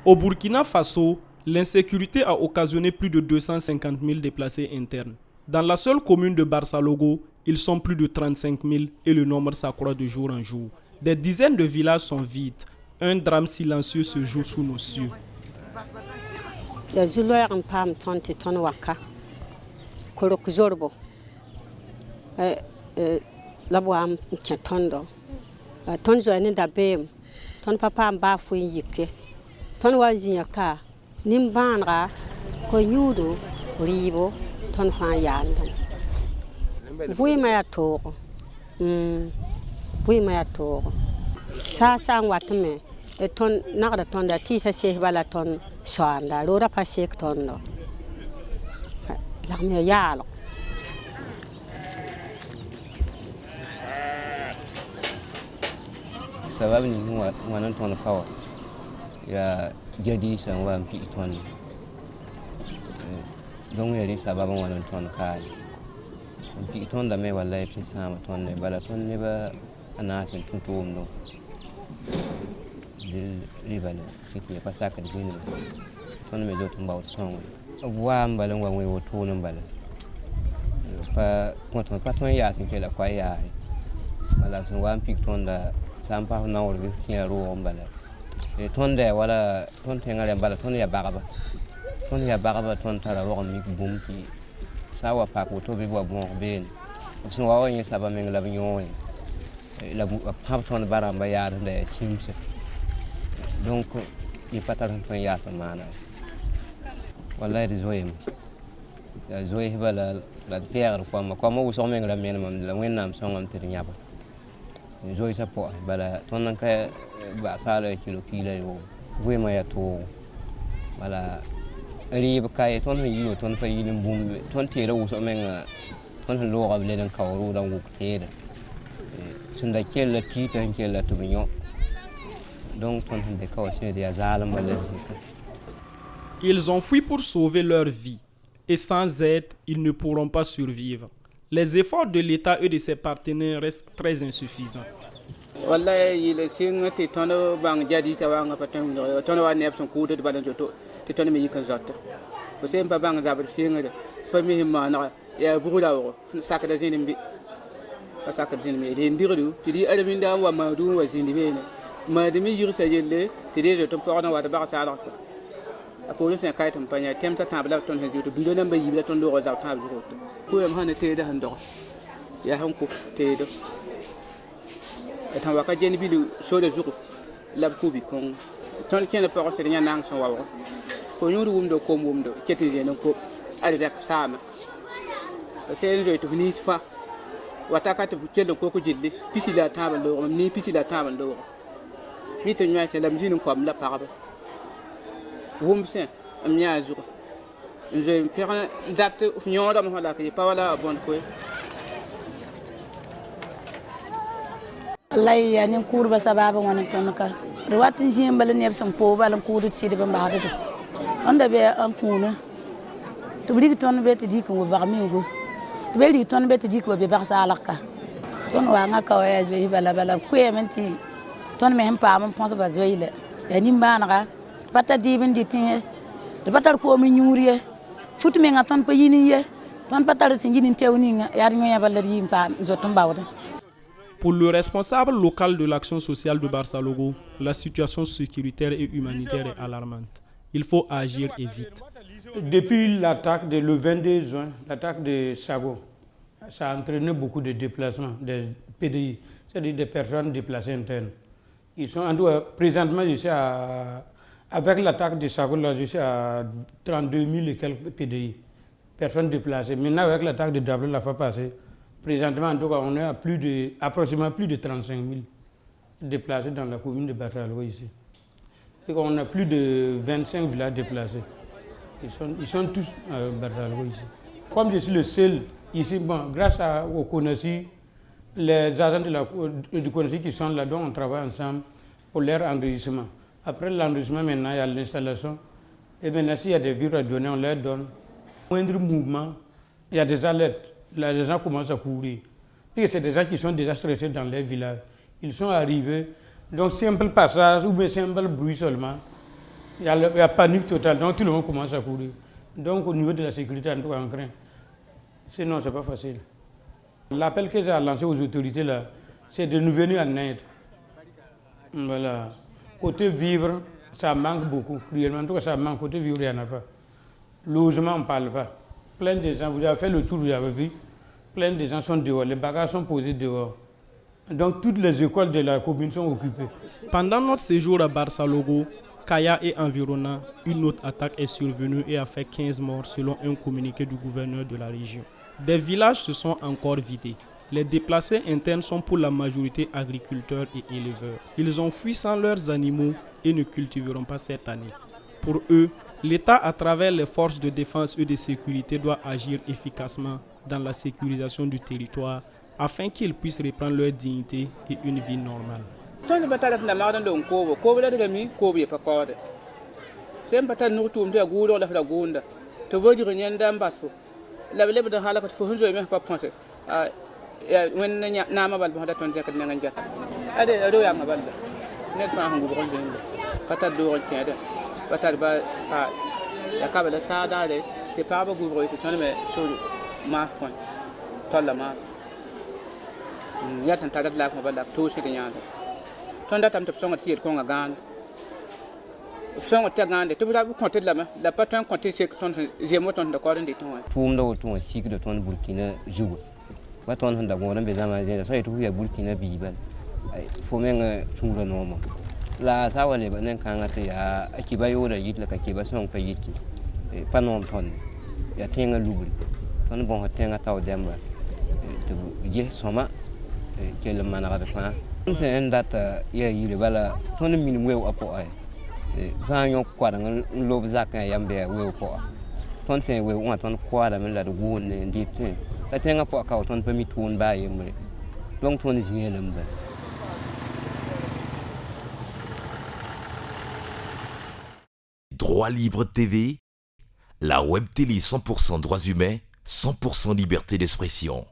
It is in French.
Au Burkina Faso, l'insécurité a occasionné plus de 250 000 déplacés internes. Dans la seule commune de Barsalogo, ils sont plus de 35 000 et le nombre s'accroît de jour en jour. Des dizaines de villages sont vides. Un drame silencieux se joue sous nos cieux. Ton wazin ka nimbanra ko nyudo ribo ton fan yandam vui ma to vui ma to sa watme e ton nagda ton da ti sa se bala ton soanda ro ra pasek ton no la me yalo sababu ni wanan ton kawa ya jadi sanwa mpi ton donc yari sababu wanan ton kai mpi ton da me wallahi fi sama ton ne bala ton ne ba anasin tuntum no dil ribale kiti pa saka dini ton me do tumba son wa mbala wa we wotu no mbala pa ton pa ton ya sin kela kwa ya bala son wa mpi ton da sampa na wor bi ro mbala tonde wala ton tengale bala ton ya bagaba ton tara wo mi bumti sawa pa ko to be bo bon ben so wa yin saba men la binyo la bu pa ton baramba ya de simse donc il patal ton ya samana wallahi de zoyem ya zoy bala la pierre ko mo so men la men mam la wenam so ngam te nyaba zoy sa po bala ton nan ka ba sala kilo yo we ma ya to bala ri ba kai ton yi ton fa yin bum ton te ra so men ton lo ga le dan ka ru dan ku te da sun da kella ti tan kella to binyo donc ton de ka se dia zalam bala zika. Ils ont fui pour sauver leur vie et sans aide, ils ne pourront pas survivre. Les efforts de l'État et de ses partenaires restent très insuffisants. Wallahi il singa ti tono bang jadi sawanga patam no tono wa nep son kudo badan joto ti tono mi yikan zotta ko sem pa bang zabar singa de pa mi himma na ya bugula wo saka da zinin bi saka zinin mi de ndiru ti di alamin da wa madu wa zinin bi ma de mi yir sa yelle ti de joto pa na wa da ba sa da a police en kaitam pa nya temta tabla ton he joto bi do namba yibla ton do za ta bi joto ko yam hana te da hando ya hanko te do tan waka jeni bilu soda zuku lab kubi kon ton kene pa ko nya nang so wawo ko nyuru wumdo ko wumdo keti je non ko ali dak sama sen jo to fini fa wata ka to kelo ko jilli pisi la taba lo ni pisi la taba lo mi to nya se lam jinu ko am la pa ba wum sen am nya zuku je pera date nyoda mo la ke pa wala bon ko lay ya nin kurba sababu wani tonka ruwatin jimbal ne san po balan kudu ci de ba hadu onda be an kuna to bigi ton be ti diko ba mi go to be li ton be ti diko be ba salaka ton wa nga ka ya je bala ku yementi ton me hempa mon ponso ba joile ya nim banaga pata dibin ditin de patar ko mi nyuriye futu me nga ton pa yini ye ton patar sin yini tewni nga ya ri ya bala yimpa zotum bawda. Pour le responsable local de l'action sociale de Barsalogo, la situation sécuritaire et humanitaire est alarmante. Il faut agir et vite. Depuis l'attaque le 22 juin, l'attaque de Sago, ça a entraîné beaucoup de déplacements des PDI, c'est-à-dire des personnes déplacées internes. Ils sont en tout cas, présentement, avec l'attaque de Sago, là, je suis à 32 000 et quelques PDI, personnes déplacées. Maintenant, avec l'attaque de Dablé la fois passée, présentement, en tout cas, on est à approximativement plus de 35 000 déplacés dans la commune de Barsalogo ici. Et on a plus de 25 villages déplacés. Ils sont tous à Barsalogo ici. Comme je suis le seul ici, bon, grâce au CONACYT, les agents du CONACYT qui sont là, dont on travaille ensemble pour leur enregistrement. Après l'enregistrement, maintenant, il y a l'installation. Et maintenant, s'il y a des virus à donner, on leur donne. Moindre mouvement, il y a des alertes. Là, les gens commencent à courir. Puis c'est des gens qui sont déjà stressés dans les villages. Ils sont arrivés, donc simple passage ou bien simple bruit seulement. Il y a panique totale, donc tout le monde commence à courir. Donc au niveau de la sécurité, en tout cas, on craint. Sinon, ce n'est pas facile. L'appel que j'ai lancé aux autorités, là, c'est de nous venir en aide. Voilà. Côté vivre, ça manque beaucoup. En tout cas, ça manque. Côté vivre, il n'y en a pas. Logement, on ne parle pas. Plein de gens, vous avez fait le tour, vous avez vu, plein de gens sont dehors. Les bagages sont posés dehors. Donc toutes les écoles de la commune sont occupées. Pendant notre séjour à Barçalogo, Kaya et environnant, une autre attaque est survenue et a fait 15 morts selon un communiqué du gouverneur de la région. Des villages se sont encore vidés. Les déplacés internes sont pour la majorité agriculteurs et éleveurs. Ils ont fui sans leurs animaux et ne cultiveront pas cette année. Pour eux, l'État, à travers les forces de défense et de sécurité, doit agir efficacement dans la sécurisation du territoire afin qu'ils puissent reprendre leur dignité et une vie normale. Ton batala na ma dan don ko la de mi ko bi pa ko de sem batal no tum de gudo la fa gunda to vodi renyen dan baso la le da halaka fo hunjo me pa ponse ya wen na ma bal ba da ton de kad nga jat ade do ya ma bal ne fa hangu ko de pata do tiens de pata ba fa ya ka bela sa da de te pa ba gubro to ton me so mas point ton la mas ya tan ta da la ko bal to se de nyanda tonda tam tap songa tiet konga gand songa ta gande to bra bu konte lama la patin konte se ton jemo ton da ko ndi ton tum do ton sik do ton Burkina jour ba ton handa ngona be zama je so itu ya Burkina bi ban fo men chungla no mo la sa wale ba nen kan ata ya akiba yoda yit la ka kiba song pa yit panom ton ya tenga lubri ton bon tenga taw demba to je soma ke le manara fa c'est un date ya yiri bala ton min wew apo ay van yon kwada lob zakan yambe wew po ton c'est wew on ton kwada men la de won ndi tin la tenga po ka ton permis ton ba yemre donc ton zielam ba Droit Libre TV, la web télé 100% droits humains, 100% liberté d'expression.